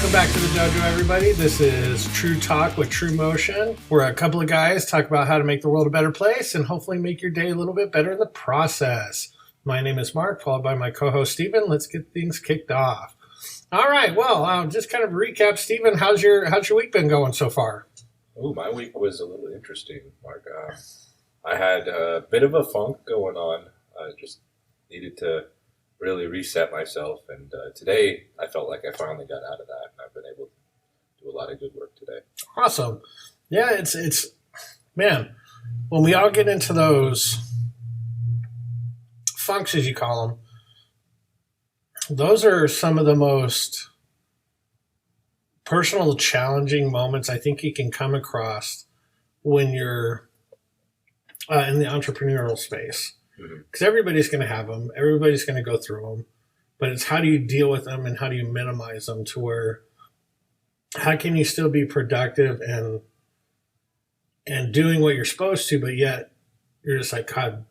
Welcome back to the dojo, everybody. This is TruTalk with TruMotion, where a couple of guys talk about how to make the world a better place and hopefully make your day a little bit better in the process. My name is Mark, followed by my co-host Stephen. Let's get things kicked off. All right. Well, just kind of recap, Stephen. How's your week been going so far? Oh, my week was a little interesting, Mark. I had a bit of a funk going on. I just needed to really reset myself, and today I felt like I finally got out of that, and I've been able to do a lot of good work today. Awesome. Yeah, it's man, when we all get into those funks, as you call them, those are some of the most personal, challenging moments I think you can come across when you're in the entrepreneurial space. Because everybody's going to have them. Everybody's going to go through them. But it's how do you deal with them and how do you minimize them to where how can you still be productive and doing what you're supposed to, but yet you're just like, God,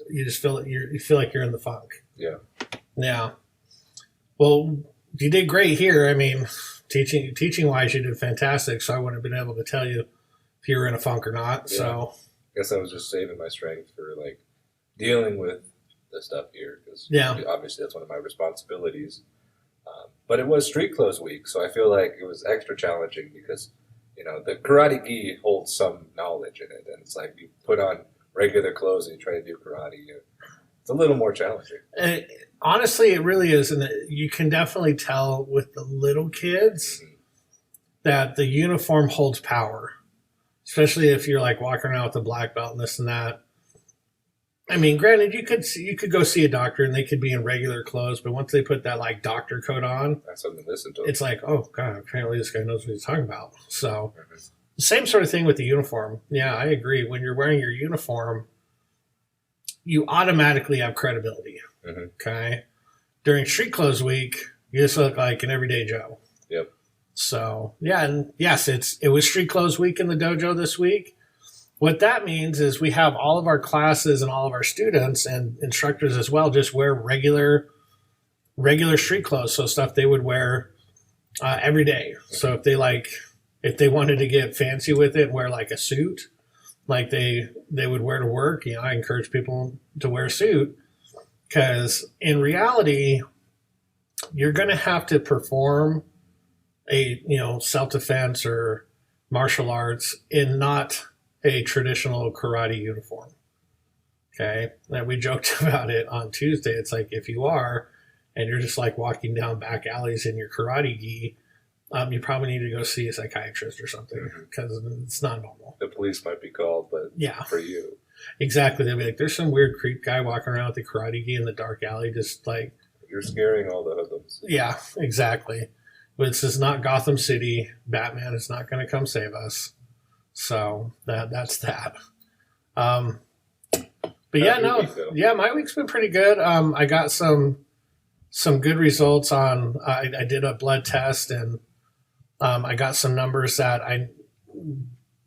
you just feel you feel like you're in the funk. Yeah. Yeah. Well, you did great here. I mean, teaching wise, you did fantastic. So I wouldn't have been able to tell you if you were in a funk or not. Yeah. So I guess I was just saving my strength for like dealing with the stuff here, because obviously that's one of my responsibilities. But it was street clothes week, so I feel like it was extra challenging because, you know, the karate gi holds some knowledge in it, and it's like you put on regular clothes and you try to do karate. It's a little more challenging. Honestly, it really is, and you can definitely tell with the little kids that the uniform holds power, especially if you're like walking around with a black belt and this and that. I mean, granted, you could go see a doctor and they could be in regular clothes, but once they put that like doctor coat on, that's something to listen to. It's like, oh God, apparently this guy knows what he's talking about. So, same sort of thing with the uniform. Yeah, I agree. When you're wearing your uniform, you automatically have credibility. Okay, during street clothes week, you just look like an everyday Joe. Yep. So yeah, and yes, it was street clothes week in the dojo this week. What that means is we have all of our classes and all of our students and instructors as well just wear regular street clothes, so stuff they would wear every day. So if they wanted to get fancy with it and wear like a suit, like they would wear to work, you know, I encourage people to wear a suit because in reality, you're going to have to perform a, you know, self-defense or martial arts in not a traditional karate uniform. Okay. And we joked about it on Tuesday. It's like, if you are, and you're just like walking down back alleys in your karate gi, you probably need to go see a psychiatrist or something because it's not normal. The police might be called, but yeah, for you. Exactly. They'll be like, there's some weird creep guy walking around with the karate gi in the dark alley. Just like, you're scaring all the hoodlums. Yeah, exactly. But this is not Gotham City. Batman is not going to come save us. So that's that. But yeah, my week's been pretty good. I got some good results on. I did a blood test and I got some numbers that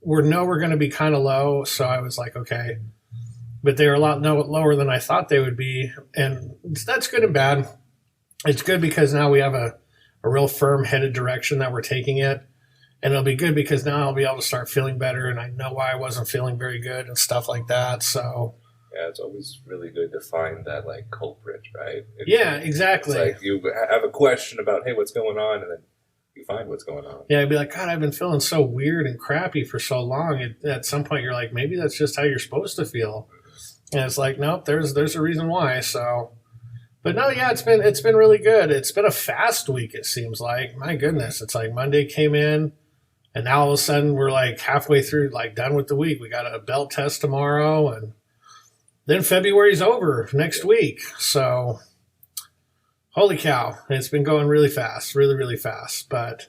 were going to be kind of low. So I was like, okay, but they were a lot lower than I thought they would be, and that's good and bad. It's good because now we have a real firm headed direction that we're taking it. And it'll be good because now I'll be able to start feeling better, and I know why I wasn't feeling very good and stuff like that. So yeah, it's always really good to find that like culprit, right? Yeah, exactly. It's like you have a question about, hey, what's going on, and then you find what's going on. Yeah, I'd be like, God, I've been feeling so weird and crappy for so long. At some point, you're like, maybe that's just how you're supposed to feel. And it's like, nope, there's a reason why. So, but no, yeah, it's been really good. It's been a fast week. It seems like, my goodness, it's like Monday came in. And now all of a sudden we're like halfway through, like done with the week. We got a belt test tomorrow, and then February's over next week. So holy cow, it's been going really fast, really, really fast. But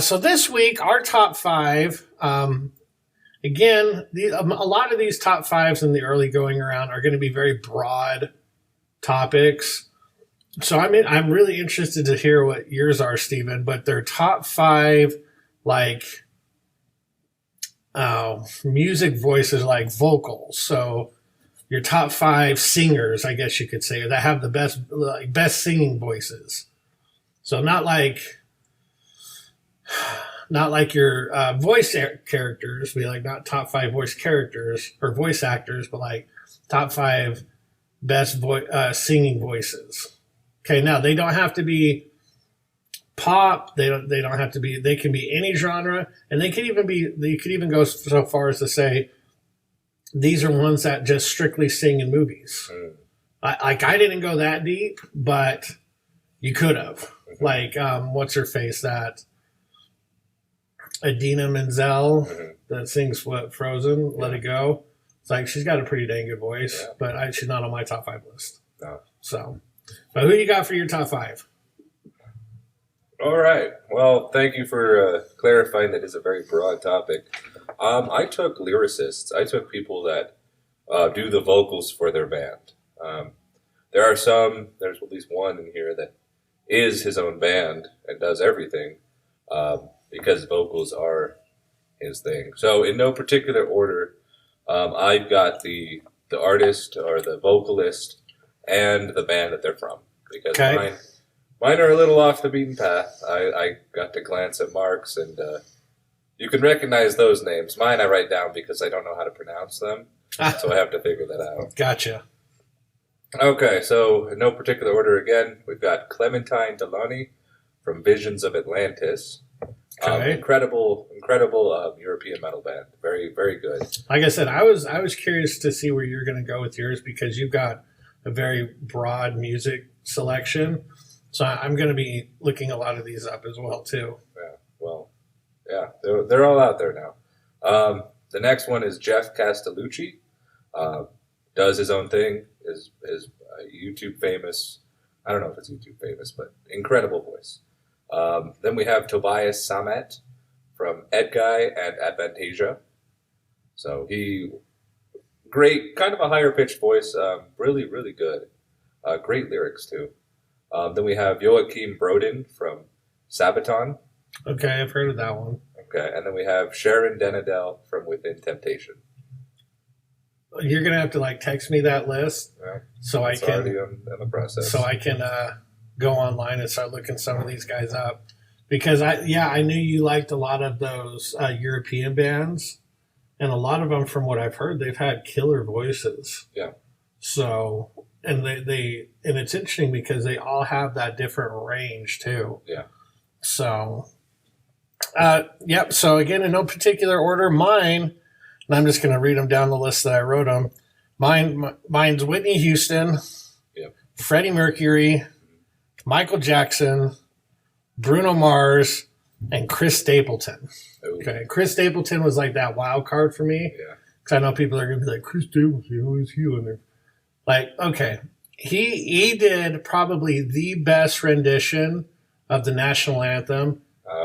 so this week, our top five, again, a lot of these top fives in the early going around are going to be very broad topics. So I'm really interested to hear what yours are, Stephen, but they're top five like music voices, like vocals. So your top five singers, I guess you could say, that have the best singing voices. So not like not like your voice characters, be like not top 5 voice characters or voice actors, but like top 5 best singing voices. Okay, now they don't have to be pop. They don't have to be. They can be any genre, and they could even go so far as to say these are ones that just strictly sing in movies. I didn't go that deep, but you could have. Like what's her face, that Idina Menzel that sings Frozen, Let It Go. It's like she's got a pretty dang good voice, but she's not on my top 5 list. No. So, but who you got for your top 5? All right. Well, thank you for clarifying that is a very broad topic. I took lyricists. I took people that do the vocals for their band. There's at least one in here that is his own band and does everything because vocals are his thing. So in no particular order, I've got the artist or the vocalist and the band that they're from, because mine are a little off the beaten path. I got to glance at Mark's, and you can recognize those names. Mine I write down because I don't know how to pronounce them, so I have to figure that out. Gotcha. Okay, so in no particular order again, we've got Clementine Delany from Visions of Atlantis. Incredible European metal band. Very, very good. Like I said, I was curious to see where you're going to go with yours, because you've got a very broad music selection. So I'm going to be looking a lot of these up as well too. Yeah, well, yeah, they're all out there now. The next one is Jeff Castellucci. Does his own thing. Is YouTube famous. I don't know if it's YouTube famous, but incredible voice. Then we have Tobias Sammet from Edguy and Advantasia. So great, kind of a higher pitched voice, really, really good. Great lyrics too. Then we have Joachim Broden from Sabaton. Okay, I've heard of that one. Okay, and then we have Sharon Denadel from Within Temptation. You're gonna have to text me that list, so I can. Already in the process. So I can go online and start looking some of these guys up, because I knew you liked a lot of those European bands, and a lot of them, from what I've heard, they've had killer voices. Yeah. So, and they it's interesting because they all have that different range too. Yeah. So, yep. So again, in no particular order, mine. And I'm just going to read them down the list that I wrote them. Mine's Whitney Houston, Freddie Mercury, Michael Jackson, Bruno Mars, and Chris Stapleton. Ooh. Okay, Chris Stapleton was like that wild card for me. Yeah. Because I know people are going to be like, Chris Stapleton, who is he in there? Like, okay, he did probably the best rendition of the national anthem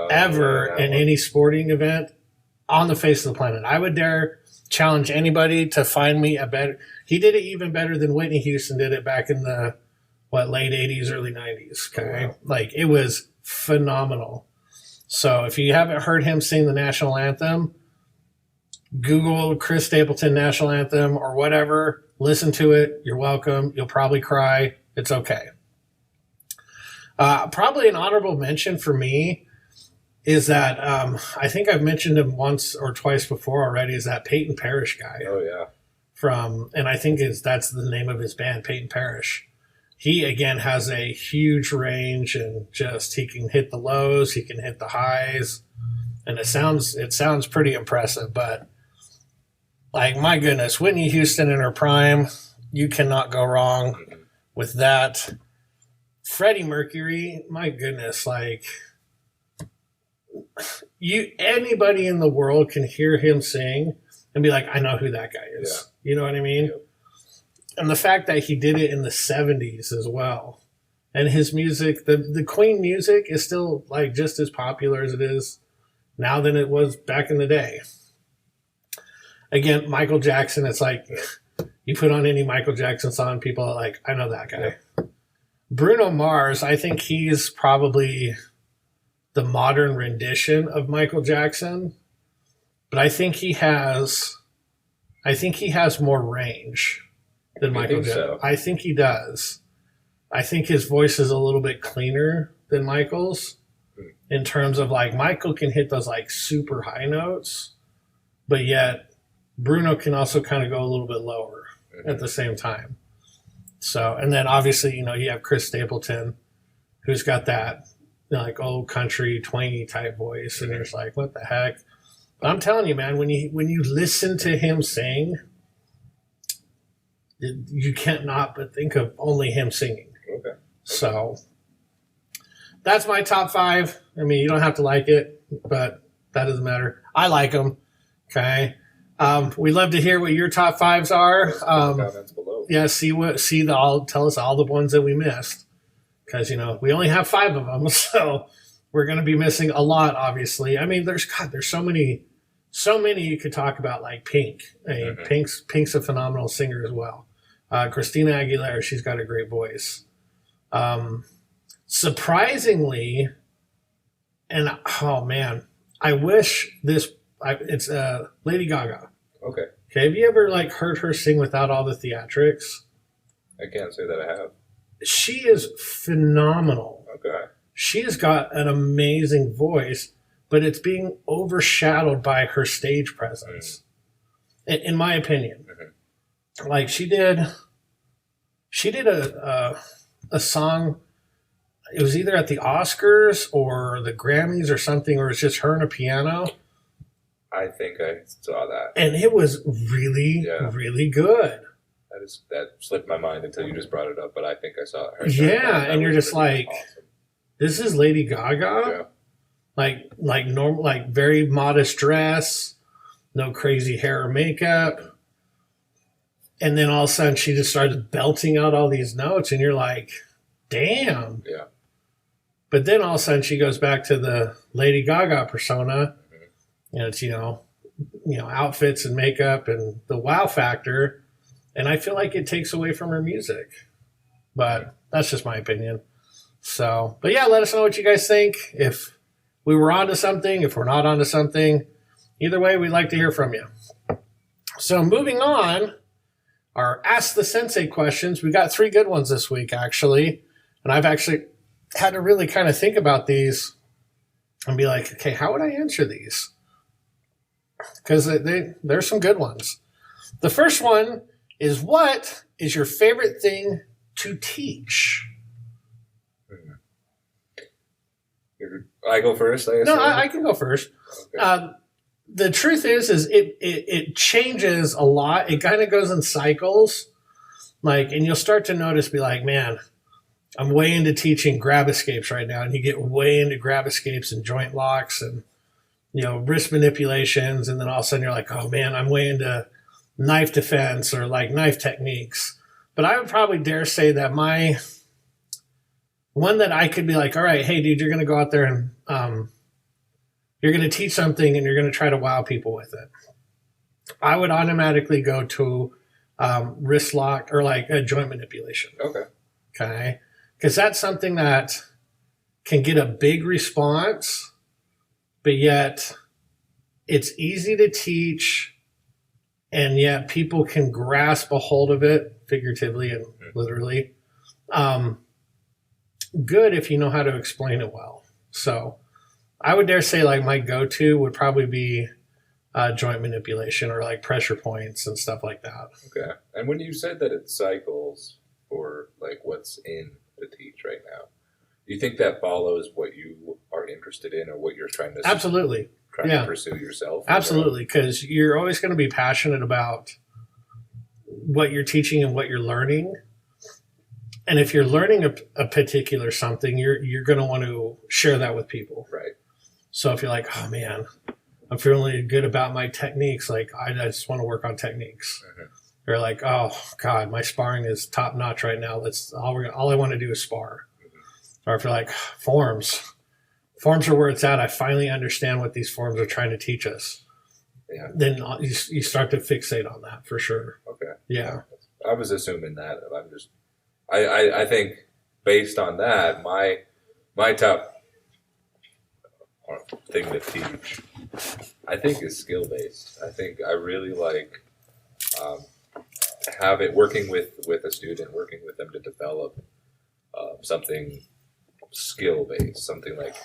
ever in any sporting event on the face of the planet. I would dare challenge anybody to find me a better. He did it even better than Whitney Houston did it back in the late 80s, early 90s. Okay, like it was phenomenal. So if you haven't heard him sing the national anthem, Google Chris Stapleton national anthem or whatever. Listen to it. You're welcome. You'll probably cry. It's okay. Probably an honorable mention for me is that I think I've mentioned him once or twice before already, is that Peyton Parrish guy. Oh, yeah. And I think that's the name of his band, Peyton Parrish. He, again, has a huge range, and just he can hit the lows, he can hit the highs, and it sounds pretty impressive. But, my goodness, Whitney Houston in her prime, you cannot go wrong with that. Freddie Mercury, my goodness, anybody in the world can hear him sing and be like, I know who that guy is. Yeah. You know what I mean? Yep. And the fact that he did it in the 70s as well. And his music, the Queen music is still just as popular as it is now than it was back in the day. Again, Michael Jackson, it's you put on any Michael Jackson song, people are like, I know that guy. Yep. Bruno Mars, I think he's probably the modern rendition of Michael Jackson, but I think he has more range than Michael Jackson. So? I think he does. I think his voice is a little bit cleaner than Michael's, in terms of like Michael can hit those like super high notes, but yet Bruno can also kind of go a little bit lower at the same time. So, and then obviously, you know, you have Chris Stapleton, who's got that, you know, like old country twangy type voice, and you're just like, what the heck? But I'm telling you, man, when you listen to him sing, you can't not but think of only him singing. Okay. So that's my top 5. I mean, you don't have to like it, but that doesn't matter. I like them. Okay. We'd love to hear what your top 5s are. Comments below. Yeah, tell us all the ones that we missed, because you know we only have 5 of them, so we're going to be missing a lot. Obviously, I mean, there's so many you could talk about. Like Pink. I mean, Pink's a phenomenal singer as well. Christina Aguilera, she's got a great voice. Surprisingly, and oh man, I wish it's Lady Gaga. Okay. Okay, have you ever like heard her sing without all the theatrics? I can't say that I have. She is phenomenal. Okay. She has got an amazing voice, but it's being overshadowed by her stage presence, in my opinion. Like she did a song. It was either at the Oscars or the Grammys or something, or it's just her and a piano. I think I saw that, and it was really, really good. That slipped my mind until you just brought it up, but I think I saw it. Yeah, and you're just like, awesome. This is Lady Gaga. Yeah. Like normal, like very modest dress, no crazy hair or makeup. And then all of a sudden she just started belting out all these notes, and you're like, damn. Yeah. But then all of a sudden she goes back to the Lady Gaga persona, and it's, you know, outfits and makeup and the wow factor. And I feel like it takes away from her music, but that's just my opinion. So, but yeah, let us know what you guys think. If we were onto something, if we're not onto something, either way, we'd like to hear from you. So moving on, our Ask the Sensei questions. We got 3 good ones this week, actually. And I've actually had to really kind of think about these and be like, okay, how would I answer these? Because there's some good ones. The first one is, what is your favorite thing to teach? I go first, I guess. No, I can go first. Okay. The truth is it changes a lot. It kind of goes in cycles. Like, and you'll start to notice, be like, man, I'm way into teaching grab escapes right now. And you get way into grab escapes and joint locks and, you know, wrist manipulations. And then all of a sudden you're like, oh man, I'm way into knife defense or like knife techniques. But I would probably dare say that my one that I could be like, all right, hey dude, you're going to go out there and you're going to teach something and you're going to try to wow people with it. I would automatically go to wrist lock or like a joint manipulation. Okay. Because that's something that can get a big response, but yet it's easy to teach, and yet people can grasp a hold of it figuratively and literally. Good if you know how to explain it well. So I would dare say like my go-to would probably be joint manipulation or like pressure points and stuff like that. Okay. And when you said that it cycles for like what's in the teach right now, do you think that follows what you are interested in or what you're trying to Absolutely. To pursue yourself? Absolutely, because you're always going to be passionate about what you're teaching and what you're learning. And if you're learning a particular something, you're going to want to share that with people. Right. So if you're like, oh man, I'm feeling good about my techniques, like I just want to work on techniques. You're like, oh God, my sparring is top notch right now. All I want to do is spar. Or if you're like, forms are where it's at. I finally understand what these forms are trying to teach us. Yeah. Then you start to fixate on that for sure. Okay. Yeah. I was assuming that. I think based on that, my top thing to teach, I think, is skill based. I think I really like have it working with a student, working with them to develop something skill based, something like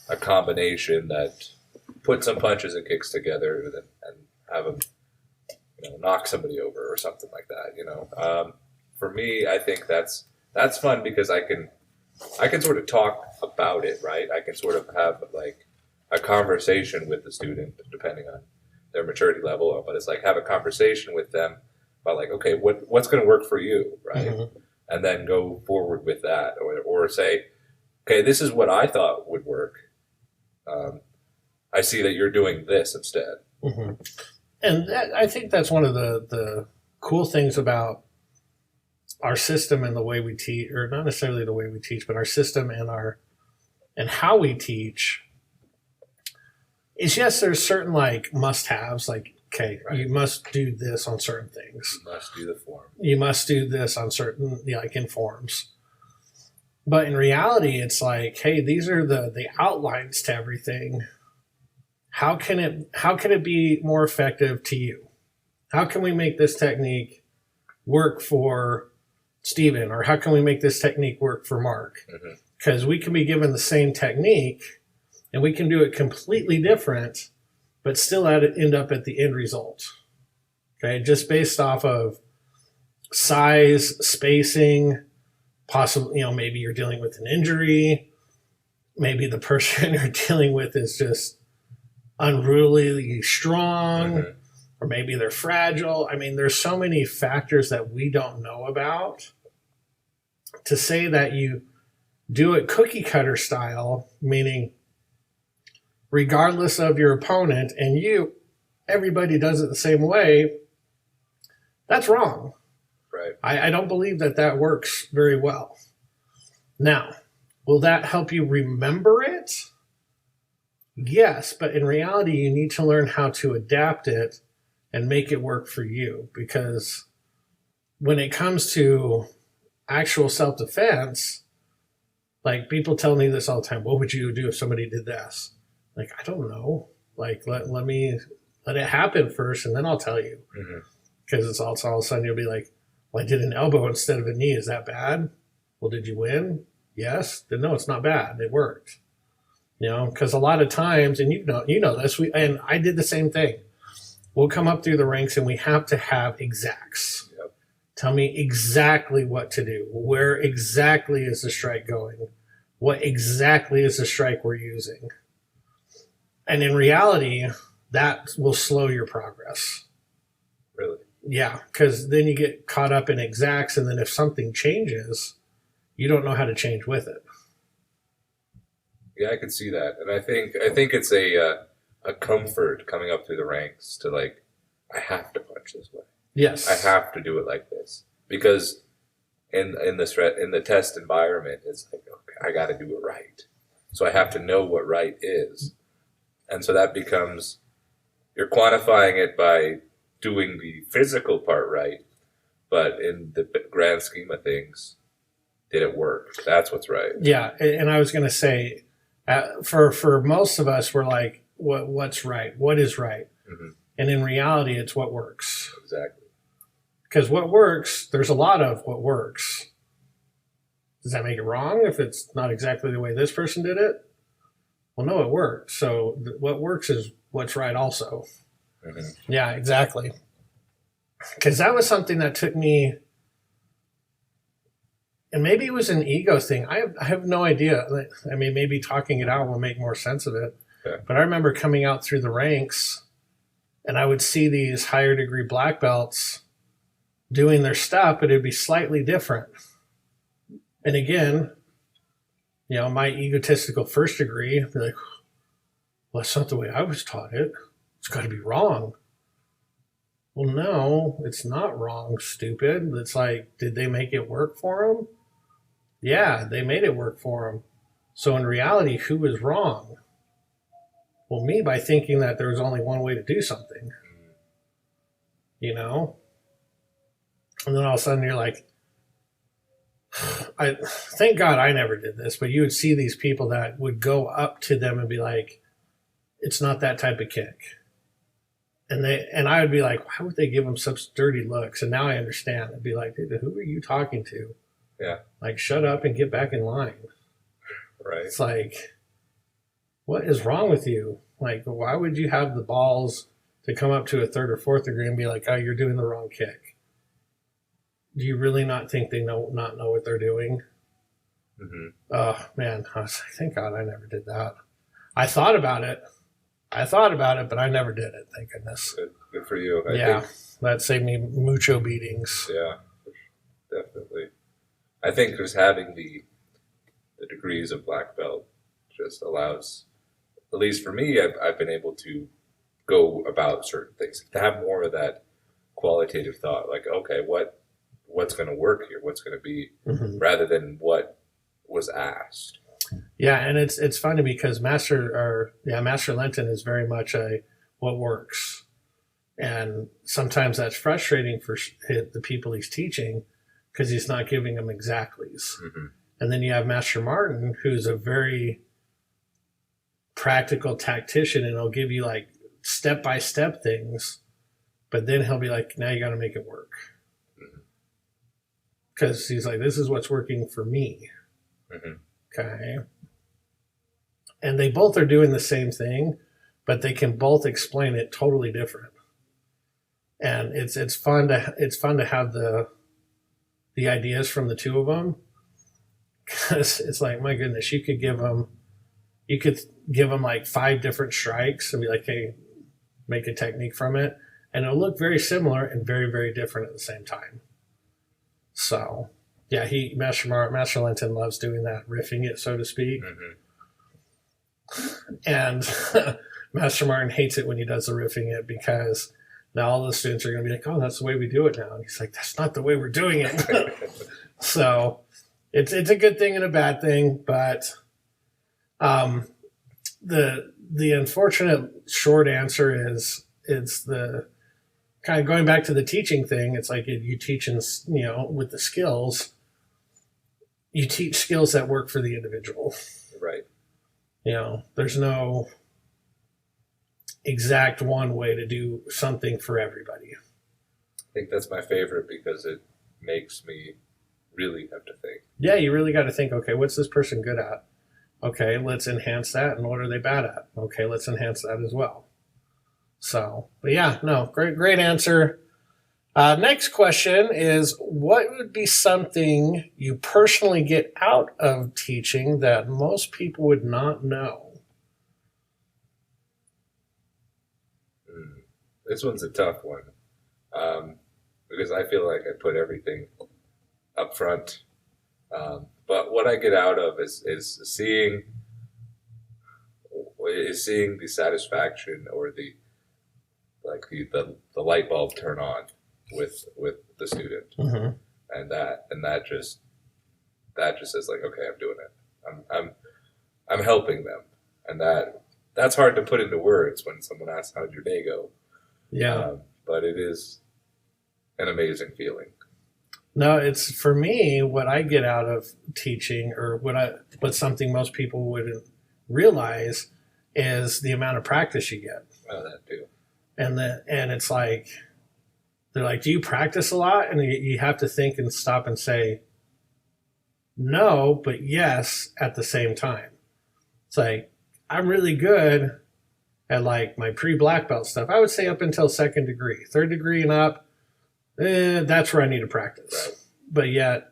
a combination that puts some punches and kicks together and have them, knock somebody over or something like that. For me, I think that's fun because I can sort of talk about it, right? I can sort of have like a conversation with the student, depending on their maturity level, but it's like have a conversation with them about like, okay, what's going to work for you, right? Mm-hmm. And then go forward with that, or say, okay, this is what I thought would work. I see that you're doing this instead. Mm-hmm. And I think that's one of the cool things about our system and the way we teach, or not necessarily the way we teach, but our system and how we teach is, yes, there's certain like must-haves, like, okay, right. You must do this on certain things. You must do the form. You must do this on certain, like in forms. But in reality, it's like, hey, these are the outlines to everything. How can it be more effective to you? How can we make this technique work for Stephen? Or how can we make this technique work for Mark? Because we can be given the same technique and we can do it completely different, but still end up at the end result. Okay, just based off of size, spacing, possibly, maybe you're dealing with an injury. Maybe the person you're dealing with is just unruly strong, or maybe they're fragile. I mean, there's so many factors that we don't know about. To say that you do it cookie cutter style, meaning regardless of your opponent and everybody does it the same way, that's wrong. Right. I don't believe that works very well. Now, will that help you remember it? Yes, but in reality, you need to learn how to adapt it and make it work for you. Because when it comes to actual self-defense, like people tell me this all the time, what would you do if somebody did this? Like, I don't know. Like, let it happen first, and then I'll tell you. Because it's all of a sudden you'll be like, well, I did an elbow instead of a knee. Is that bad? Well, did you win? Yes. Then no, it's not bad. It worked. Because a lot of times, and you know this, and I did the same thing. We'll come up through the ranks and we have to have exacts. Yep. Tell me exactly what to do. Where exactly is the strike going? What exactly is the strike we're using? And in reality, that will slow your progress. Really? Yeah, because then you get caught up in exacts, and then if something changes, you don't know how to change with it. Yeah, I can see that, and I think it's a comfort coming up through the ranks to like, I have to punch this way. Yes, I have to do it like this because in the test environment, it's like, okay, I got to do it right, so I have to know what right is, and so that becomes, you're quantifying it by doing the physical part right, but in the grand scheme of things, did it work? That's what's right. Yeah, and I was going to say, for most of us, we're like, what's right? What is right? And in reality, it's what works. Exactly. Because what works, there's a lot of what works. Does that make it wrong if it's not exactly the way this person did it? Well, no, it worked. So what works is what's right also. Yeah, exactly. Because that was something that took me, and maybe it was an ego thing. I have no idea. I mean, maybe talking it out will make more sense of it. Okay. But I remember coming out through the ranks, and I would see these higher degree black belts doing their stuff, but it'd be slightly different. And again, my egotistical first degree, I'd be like, well, that's not the way I was taught it. It's got to be wrong. Well, no, it's not wrong, stupid. It's like, did they make it work for them? Yeah, they made it work for them. So in reality, who was wrong? Well, me, by thinking that there was only one way to do something. And then all of a sudden you're like, thank God I never did this, but you would see these people that would go up to them and be like, it's not that type of kick. And I would be like, why would they give them such dirty looks? And now I understand. I'd be like, dude, who are you talking to? Yeah. Like, shut up and get back in line. Right. It's like, what is wrong with you? Like, why would you have the balls to come up to a third or fourth degree and be like, oh, you're doing the wrong kick? Do you really not think they not know what they're doing? Mm-hmm. Oh, man. I was like, thank God I never did that. I thought about it, but I never did it. Thank goodness. Good for you. I think that saved me mucho beatings. Yeah, definitely. I think just having the degrees of black belt just allows, at least for me, I've been able to go about certain things, to have more of that qualitative thought, like, okay, what's going to work here? What's going to be, rather than what was asked. Yeah, and it's funny because Master Linton is very much what works. And sometimes that's frustrating for the people he's teaching because he's not giving them exactlies. Mm-hmm. And then you have Master Martin, who's a very practical tactician, and he'll give you like step-by-step things, but then he'll be like, now you got to make it work. Because he's like, this is what's working for me. Mm-hmm. Okay. And they both are doing the same thing, but they can both explain it totally different. And it's fun to have the ideas from the two of them, because it's like, my goodness, you could give them like 5 different strikes and be like, hey, make a technique from it, and it'll look very similar and very, very different at the same time. So yeah, Master Linton loves doing that, riffing it, so to speak. Mm-hmm. And Master Martin hates it when he does the riffing it, because now all the students are going to be like, oh, that's the way we do it now. And he's like, that's not the way we're doing it. So it's a good thing and a bad thing. But the unfortunate short answer is it's the kind of going back to the teaching thing. It's like you teach with the skills, you teach skills that work for the individual. Right. There's no exact one way to do something for everybody. I think that's my favorite because it makes me really have to think. Yeah, you really got to think, okay, what's this person good at? Okay, let's enhance that. And what are they bad at? Okay, let's enhance that as well. So, but yeah, no, great answer. Next question is, what would be something you personally get out of teaching that most people would not know? This one's a tough one, because I feel like I put everything up front. But what I get out of is seeing the satisfaction or the light bulb turn on with the student. Mm-hmm. and that just is like, okay, I'm doing it. I'm helping them, and that's hard to put into words when someone asks, how'd your day go? Yeah. But it is an amazing feeling. No, it's, for me, what I get out of teaching, or what's something most people wouldn't realize, is the amount of practice you get. Oh, that too. And it's like, they're like, do you practice a lot? And you have to think and stop and say, no, but yes at the same time. It's like, I'm really good at like my pre-black belt stuff. I would say up until 2nd degree. 3rd degree and up, that's where I need to practice. Right. But yet,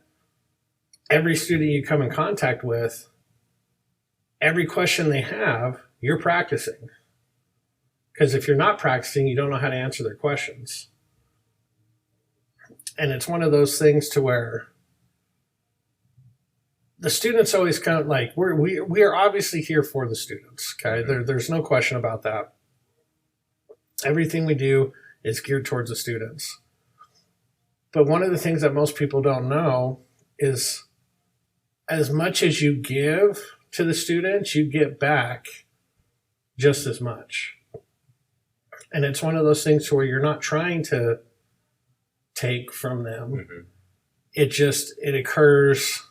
every student you come in contact with, every question they have, you're practicing. Because if you're not practicing, you don't know how to answer their questions. And it's one of those things to where the students always come, like, we are obviously here for the students. Okay, there's no question about that. Everything we do is geared towards the students. But one of the things that most people don't know is, as much as you give to the students, you get back just as much. And it's one of those things where you're not trying to take from them. Mm-hmm. It occurs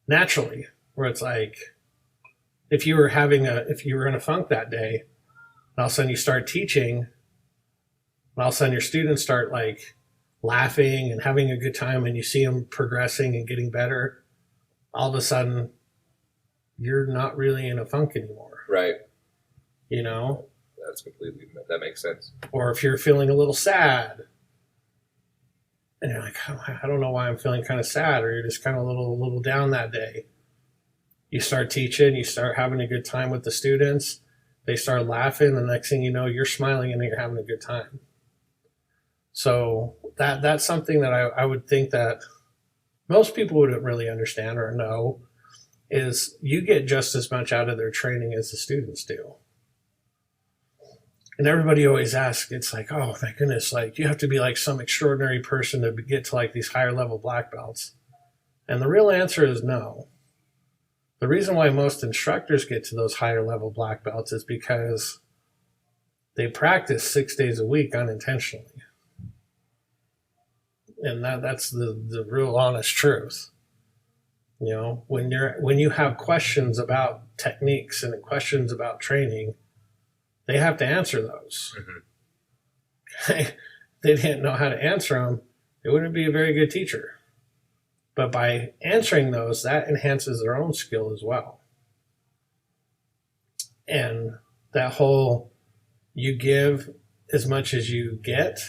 naturally, where it's like, if you were in a funk that day, and all of a sudden you start teaching, and all of a sudden your students start like laughing and having a good time, and you see them progressing and getting better, all of a sudden you're not really in a funk anymore. Right. You know? That makes sense. Or if you're feeling a little sad and you're like, I don't know why I'm feeling kind of sad, or you're just kind of a little down that day. You start teaching, you start having a good time with the students. They start laughing. The next thing you know, you're smiling and you're having a good time. So that's something that I would think that most people wouldn't really understand or know, is you get just as much out of their training as the students do. And everybody always asks, it's like, oh my goodness, like you have to be like some extraordinary person to get to like these higher level black belts. And the real answer is no. The reason why most instructors get to those higher level black belts is because they practice 6 days a week unintentionally. And that's the real honest truth. You know, when you have questions about techniques and questions about training, they have to answer those. Mm-hmm. If they didn't know how to answer them, they wouldn't be a very good teacher. But by answering those, that enhances their own skill as well. And that whole, you give as much as you get,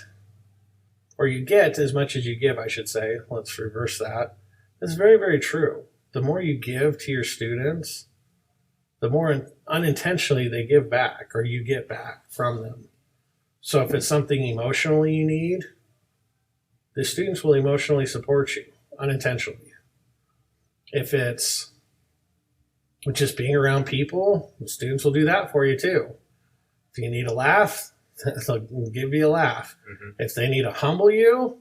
or you get as much as you give, I should say. Let's reverse that. It's very, very true. The more you give to your students, the more unintentionally they give back, or you get back from them. So if it's something emotionally you need, the students will emotionally support you unintentionally. If it's just being around people, the students will do that for you too. If you need a laugh, they'll give you a laugh. Mm-hmm. If they need to humble you,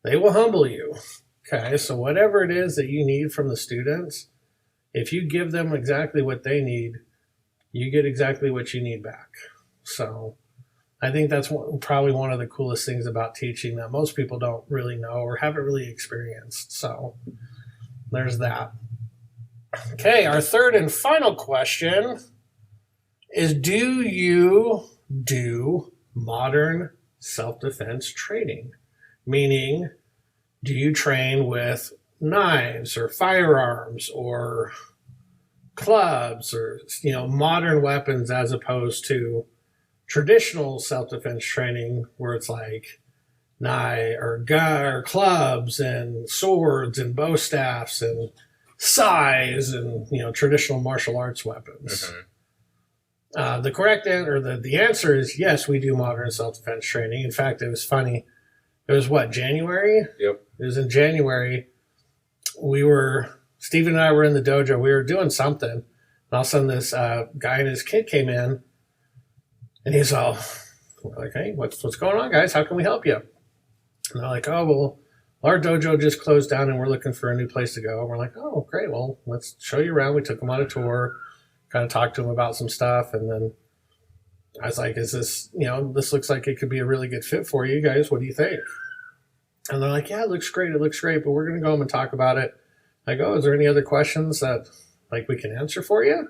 they will humble you. Okay, so whatever it is that you need from the students, if you give them exactly what they need, you get exactly what you need back. So I think that's probably one of the coolest things about teaching that most people don't really know or haven't really experienced. So there's that. Okay, our third and final question is, do you do modern self-defense training? Meaning, do you train with knives or firearms or clubs or, you know, modern weapons, as opposed to traditional self-defense training where it's like knife or gun or clubs and swords and bow staffs and sais and, you know, traditional martial arts weapons? Mm-hmm. The correct answer, or the answer is yes, we do modern self-defense training. In fact, it was funny. It was what, January? Yep. It was in January. Stephen and I were in the dojo. We were doing something. And all of a sudden this guy and his kid came in. And he's all like, hey, what's going on, guys? How can we help you? And they're like, oh, well, our dojo just closed down and we're looking for a new place to go. And we're like, oh, great. Well, let's show you around. We took them on a tour, kind of talked to them about some stuff. And then I was like, is this, you know, this looks like it could be a really good fit for you guys. What do you think? And they're like, yeah, it looks great. It looks great. But we're going to go home and talk about it. I go, is there any other questions that like we can answer for you?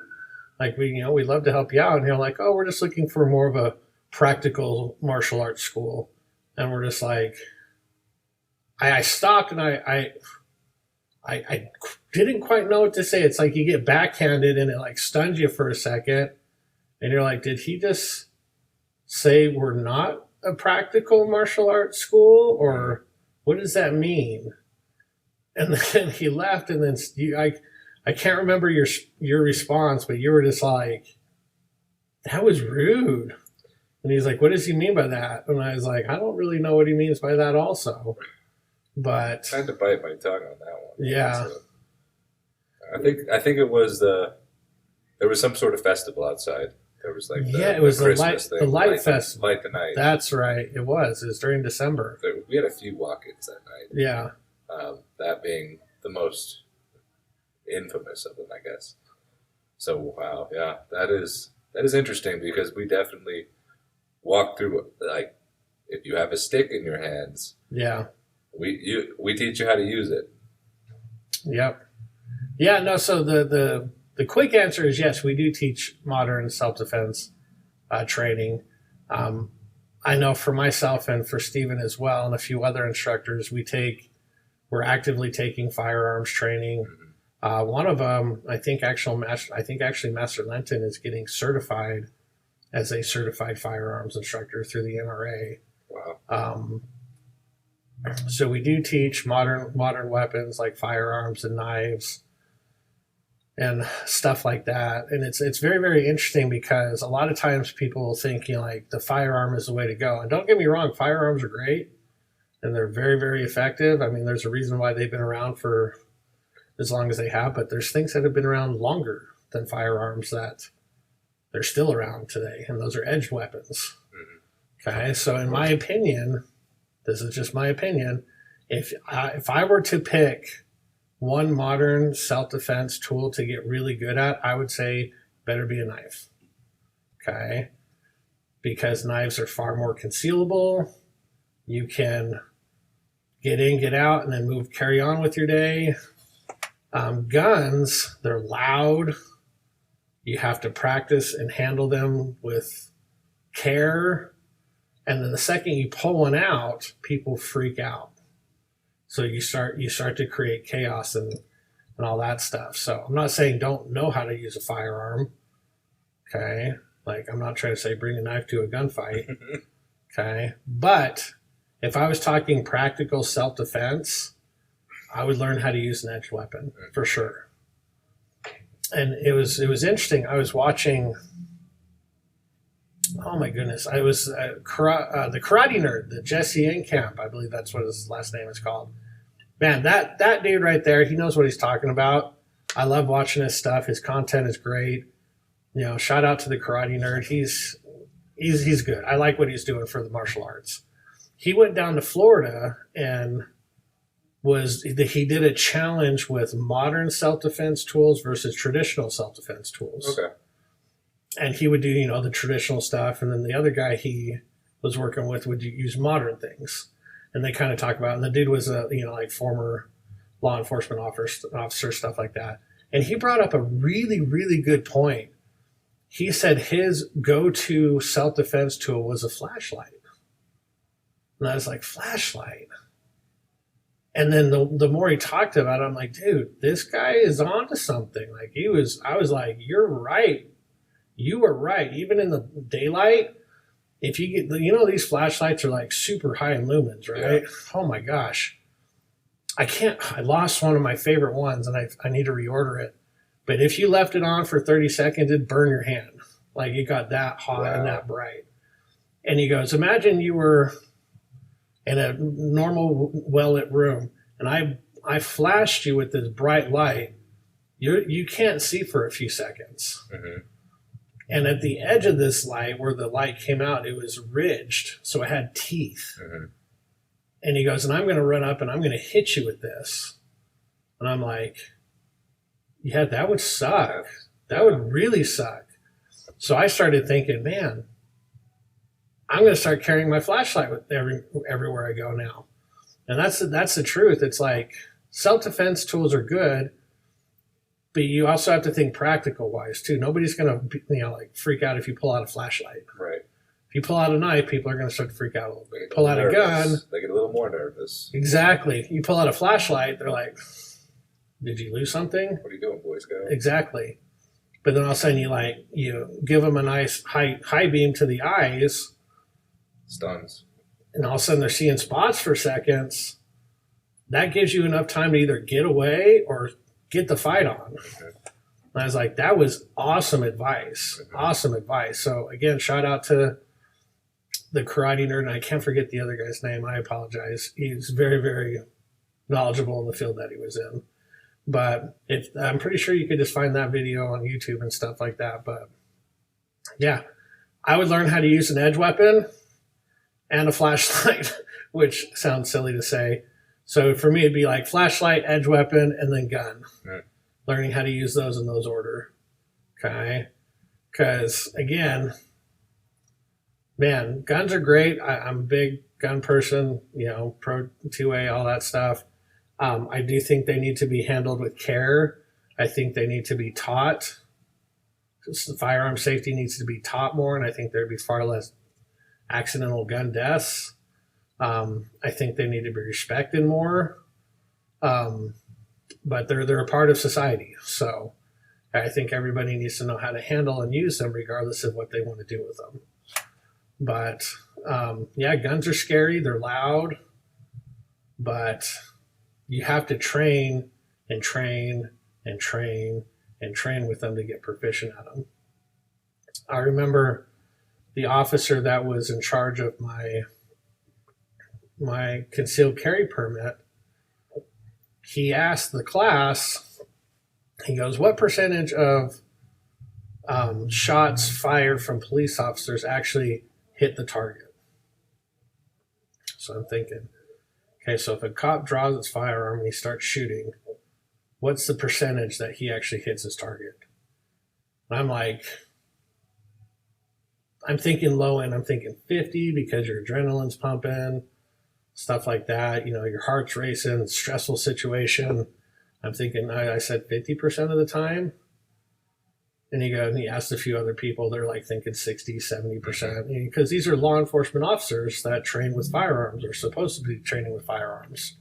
Like, we'd love to help you out. And you're like, oh, we're just looking for more of a practical martial arts school. And we're just like, I stopped and I didn't quite know what to say. It's like you get backhanded and it like stuns you for a second. And you're like, did he just say we're not a practical martial arts school? Or what does that mean? And then he left, and then I can't remember your response, but you were just like, that was rude. And he's like, what does he mean by that? And I was like, I don't really know what he means by that also. But I had to bite my tongue on that one. Yeah. So, I think it was there was some sort of festival outside. There was like it was the light festival. Light the night. That's right. It was during December. We had a few walk-ins that night. Yeah. That being the most infamous of them, I guess. So wow, yeah, that is interesting, because we definitely walk through, like, if you have a stick in your hands, yeah, we teach you how to use it. Yep. Yeah. No. So the quick answer is yes, we do teach modern self-defense training. I know for myself and for Stephen as well, and a few other instructors, we're actively taking firearms training. One of them, I think actually Master Lenton is getting certified as a certified firearms instructor through the NRA. Wow. So we do teach modern weapons like firearms and knives and stuff like that. And it's very, very interesting because a lot of times people will think, like the firearm is the way to go. And don't get me wrong, firearms are great and they're very, very effective. I mean, there's a reason why they've been around for as long as they have, but there's things that have been around longer than firearms that they're still around today. And those are edged weapons. Mm-hmm. Okay. So in my opinion, this is just my opinion. If I were to pick one modern self-defense tool to get really good at, I would say better be a knife. Okay? Because knives are far more concealable. You can get in, get out, and then carry on with your day. Guns, they're loud. You have to practice and handle them with care. And then the second you pull one out, people freak out. So you start to create chaos and all that stuff. So I'm not saying don't know how to use a firearm. Okay. Like I'm not trying to say bring a knife to a gunfight. Okay. But if I was talking practical self-defense, I would learn how to use an edged weapon for sure. And it was interesting. I was watching, oh my goodness, I was the Karate Nerd, the Jesse Enkamp, I believe that's what his last name is called. Man, that dude right there, he knows what he's talking about. I love watching his stuff. His content is great. Shout out to the Karate Nerd. He's good. I like what he's doing for the martial arts. He went down to Florida and he did a challenge with modern self-defense tools versus traditional self-defense tools. Okay. And he would do, the traditional stuff. And then the other guy he was working with would use modern things. And they kind of talk about, and the dude was like former law enforcement officer, stuff like that. And he brought up a really, really good point. He said his go-to self-defense tool was a flashlight. And I was like, flashlight? And then the more he talked about it, I'm like, dude, this guy is onto something. Like I was like, you're right. You were right. Even in the daylight, if you get, these flashlights are like super high in lumens, right? Yeah. Oh my gosh. I lost one of my favorite ones and I need to reorder it. But if you left it on for 30 seconds, it'd burn your hand. Like it got that hot and that bright. And he goes, imagine you were in a normal well-lit room and I flashed you with this bright light. You can't see for a few seconds. Mm-hmm. And at the edge of this light, where the light came out, it was ridged, so it had teeth. Mm-hmm. And he goes, and I'm going to run up and I'm going to hit you with this. And I'm like, yeah, that would suck. That would really suck. So I started thinking, man, I'm going to start carrying my flashlight with everywhere I go now. And that's the truth. It's like self-defense tools are good, but you also have to think practical wise too. Nobody's going to, freak out if you pull out a flashlight. Right. If you pull out a knife, people are going to start to freak out a little bit. Pull out a gun. They get a little more nervous. Exactly. You pull out a flashlight, they're like, did you lose something? What are you doing, Boy Scout? Exactly. But then all of a sudden you give them a nice high beam to the eyes. Stuns. And all of a sudden they're seeing spots for seconds. That gives you enough time to either get away or get the fight on. Okay. And I was like, that was awesome advice. Okay. Awesome advice. So again, shout out to the Karate Nerd, and I can't forget the other guy's name. I apologize. He's very, very knowledgeable in the field that he was in. But I'm pretty sure you could just find that video on YouTube and stuff like that. But yeah, I would learn how to use an edge weapon and a flashlight, which sounds silly to say. So for me, it'd be like flashlight, edge weapon, and then gun. Right. Learning how to use those in those order. Okay? Because, again, man, guns are great. I'm a big gun person, pro 2A, all that stuff. I do think they need to be handled with care. I think they need to be taught. Just firearm safety needs to be taught more, and I think there'd be far less accidental gun deaths. I think they need to be respected more. but they're a part of society. So I think everybody needs to know how to handle and use them regardless of what they want to do with them. But yeah, guns are scary. They're loud, but you have to train and train and train and train with them to get proficient at them. I remember the officer that was in charge of my concealed carry permit. He asked the class, he goes, what percentage of shots fired from police officers actually hit the target? So I'm thinking, okay, so if a cop draws his firearm and he starts shooting, what's the percentage that he actually hits his target? And I'm like, I'm thinking low end, I'm thinking 50 because your adrenaline's pumping, stuff like that. You know, your heart's racing, stressful situation. I'm thinking, I said 50% of the time. And he asked a few other people, they're like thinking 60, 70%, because these are law enforcement officers that train with firearms, or supposed to be training with firearms.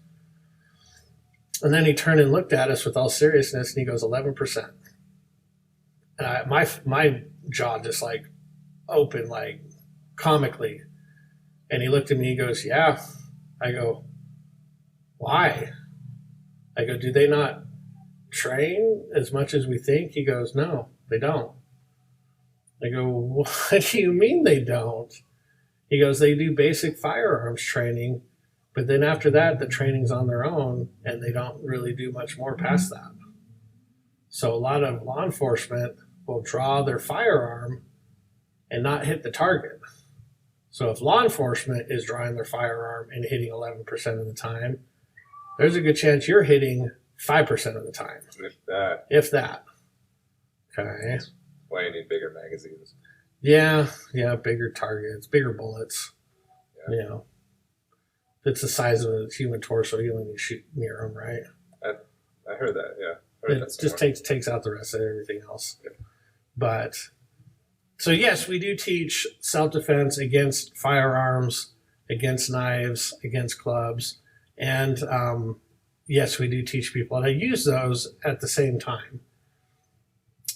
And then he turned and looked at us with all seriousness, and he goes, 11%. And my jaw just like opened, like comically. And he looked at me, he goes, yeah. I go, why? I go, do they not train as much as we think? He goes, no, they don't. I go, what do you mean they don't? He goes, they do basic firearms training, but then after that, the training's on their own, and they don't really do much more past that. So a lot of law enforcement will draw their firearm and not hit the target. So if law enforcement is drawing their firearm and hitting 11% of the time, there's a good chance you're hitting 5% of the time. If that. Okay. That's why you need bigger magazines. Yeah, bigger targets, bigger bullets. Yeah. You know, if it's the size of a human torso, you only need to shoot near them, right? I heard that, yeah. It just takes out the rest of everything else. Yeah. But... so yes, we do teach self-defense against firearms, against knives, against clubs. And yes, we do teach people how to use those at the same time.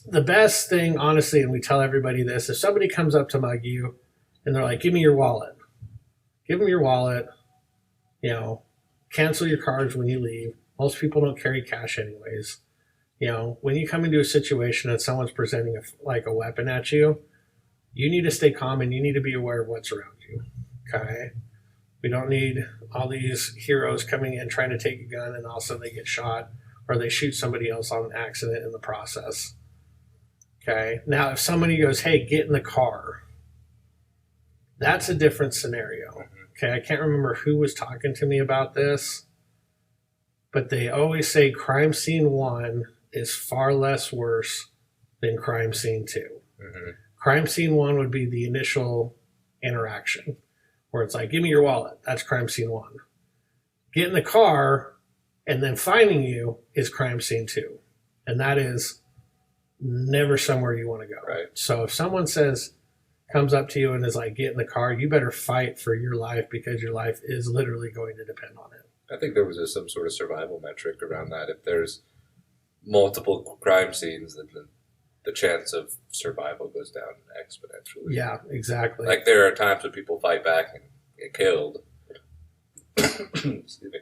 The best thing, honestly, and we tell everybody this, if somebody comes up to mug you and they're like, give me your wallet. Give them your wallet, you know, cancel your cards when you leave. Most people don't carry cash anyways. You know, when you come into a situation and someone's presenting a weapon at you, you need to stay calm and you need to be aware of what's around you, okay? We don't need all these heroes coming in trying to take a gun and all of a sudden they get shot or they shoot somebody else on an accident in the process, okay? Now, if somebody goes, hey, get in the car, that's a different scenario, okay? I can't remember who was talking to me about this, but they always say crime scene 1 is far less worse than crime scene 2. Mm-hmm. Crime scene 1 would be the initial interaction where it's like, give me your wallet. That's crime scene 1. Get in the car and then finding you is crime scene 2. And that is never somewhere you want to go. Right. So if someone comes up to you and is like, get in the car, you better fight for your life because your life is literally going to depend on it. I think there was some sort of survival metric around that. If there's multiple crime scenes, then the chance of survival goes down exponentially. Yeah, exactly. Like there are times when people fight back and get killed. Excuse me.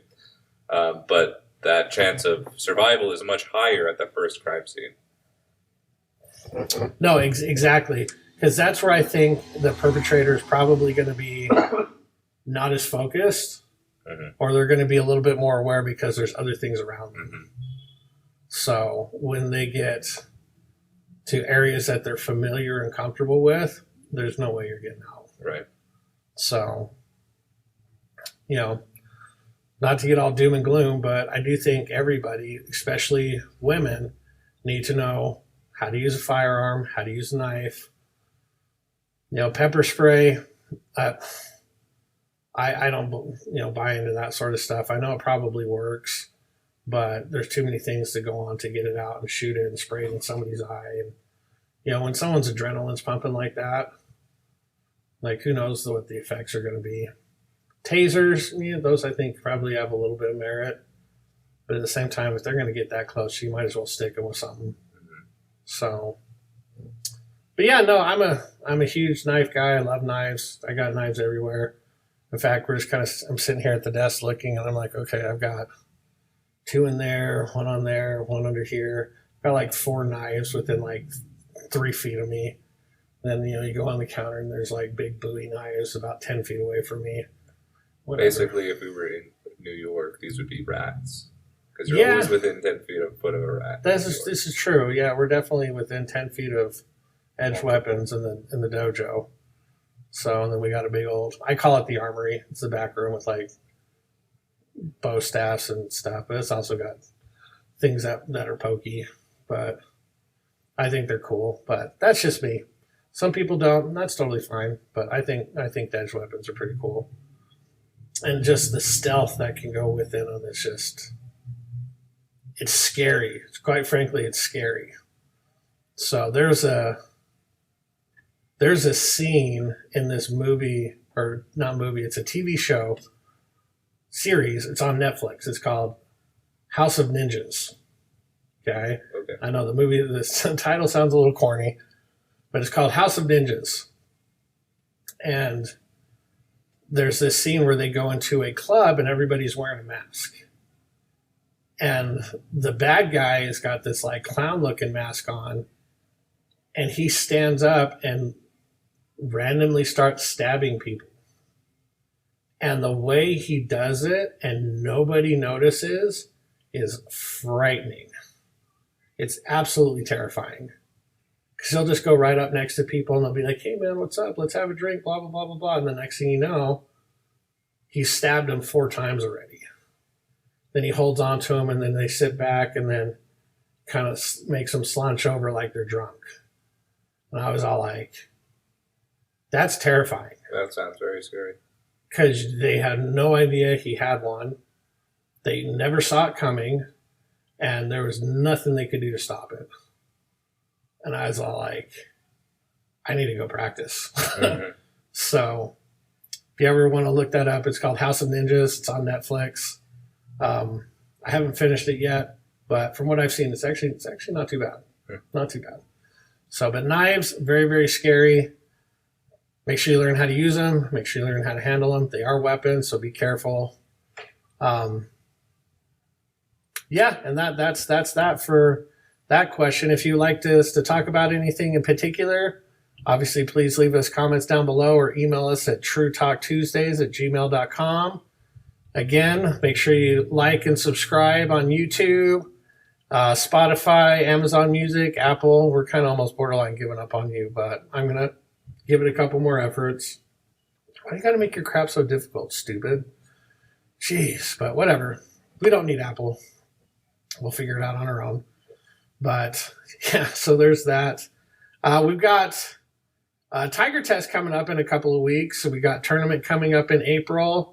But that chance of survival is much higher at the first crime scene. No, exactly. Because that's where I think the perpetrator is probably going to be not as focused, mm-hmm. or they're going to be a little bit more aware because there's other things around them. Mm-hmm. So when they get to areas that they're familiar and comfortable with, there's no way you're getting out. Right. So, you know, not to get all doom and gloom, but I do think everybody, especially women, need to know how to use a firearm, how to use a knife. You know, pepper spray, I don't, buy into that sort of stuff. I know it probably works, but there's too many things to go on to get it out and shoot it and spray it in somebody's eye. And, when someone's adrenaline's pumping like that, like who knows what the effects are going to be. Tasers, those I think probably have a little bit of merit. But at the same time, if they're going to get that close, you might as well stick them with something. So, but yeah, no, I'm a huge knife guy. I love knives. I got knives everywhere. In fact, I'm sitting here at the desk looking, and I'm like, okay, I've got 2 in there, 1 on there, 1 under here. I've got like 4 knives within like 3 feet of me. Then, you go on the counter and there's like big Bowie knives about 10 feet away from me. Whatever. Basically, if we were in New York, these would be rats. Because you're always within 10 feet of foot of a rat. This is true. Yeah, we're definitely within 10 feet of edged weapons in the dojo. So, and then we got a big I call it the armory. It's the back room with like bow staffs and stuff. But it's also got things that are pokey. But I think they're cool. But that's just me. Some people don't, and that's totally fine. But I think edge weapons are pretty cool. And just the stealth that can go within them is just, it's scary. Quite frankly, it's scary. So there's a scene in this movie, or not movie, it's a TV show series. It's on Netflix. It's called House of Ninjas. Okay. I know the title sounds a little corny, but it's called House of Ninjas. And there's this scene where they go into a club and everybody's wearing a mask. And the bad guy has got this like clown looking mask on, and he stands up and randomly starts stabbing people. And the way he does it and nobody notices is frightening. It's absolutely terrifying. Because he'll just go right up next to people and they'll be like, hey man, what's up? Let's have a drink, blah, blah, blah, blah, blah. And the next thing you know, he stabbed him 4 times already. Then he holds on to him and then they sit back and then kind of makes them slunch over like they're drunk. And I was all like, that's terrifying. That sounds very scary. Because they had no idea he had one. They never saw it coming. And there was nothing they could do to stop it. And I was all like, I need to go practice. Mm-hmm. So if you ever want to look that up, it's called House of Ninjas. It's on Netflix. I haven't finished it yet, but from what I've seen, it's actually not too bad. Not too bad. So, but knives, very, very scary. Make sure you learn how to use them. Make sure you learn how to handle them. They are weapons, so be careful. Yeah, and that's that for that question. If you'd like us to talk about anything in particular, obviously please leave us comments down below or email us at TruTalkTuesdays@gmail.com. Again, make sure you like and subscribe on YouTube, Spotify, Amazon Music, Apple. We're kind of almost borderline giving up on you, but I'm going to give it a couple more efforts. Why do you got to make your crap so difficult, stupid? Jeez, but whatever. We don't need Apple. We'll figure it out on our own. But yeah, so there's that. We've got Tiger Test coming up in a couple of weeks. So we got tournament coming up in April.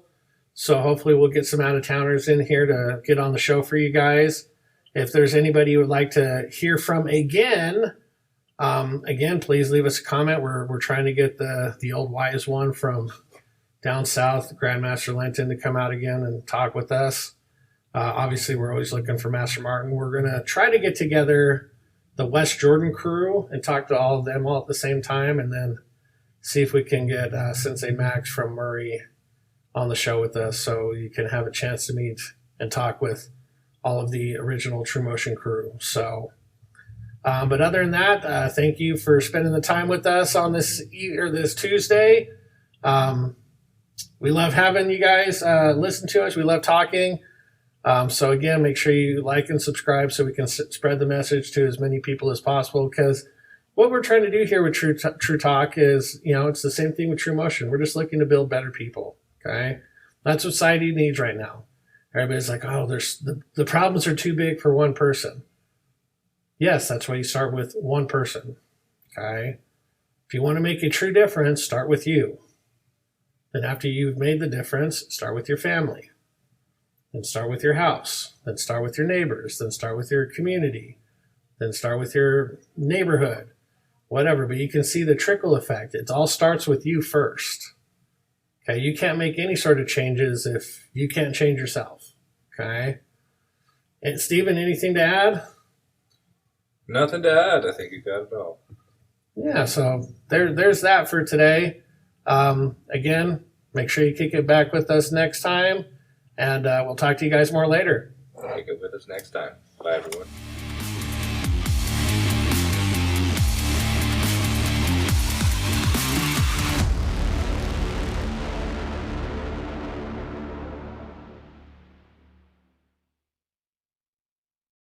So hopefully we'll get some out-of-towners in here to get on the show for you guys. If there's anybody you would like to hear from again, please leave us a comment. We're trying to get the old wise one from down south, Grandmaster Lenton, to come out again and talk with us. Obviously, we're always looking for Master Martin. We're going to try to get together the West Jordan crew and talk to all of them all at the same time, and then see if we can get Sensei Max from Murray on the show with us, so you can have a chance to meet and talk with all of the original TruMotion crew. So, but other than that, thank you for spending the time with us on this Tuesday. We love having you guys listen to us. We love talking. So again, make sure you like and subscribe so we can spread the message to as many people as possible, because what we're trying to do here with TruTalk is, it's the same thing with TruMotion. We're just looking to build better people. Okay. That's what society needs right now. Everybody's like, oh, the problems are too big for one person. Yes, that's why you start with one person. Okay. If you want to make a true difference, start with you. Then after you've made the difference, start with your family. Then start with your house. Then start with your neighbors. Then start with your community. Then start with your neighborhood. Whatever. But you can see the trickle effect. It all starts with you first. Okay, you can't make any sort of changes if you can't change yourself. Okay, And Stephen, anything to add? Nothing to add. I think you got it all. Yeah, so there's that for today. Again, make sure you kick it back with us next time, and we'll talk to you guys more later. Kick it with us next time. Bye, everyone.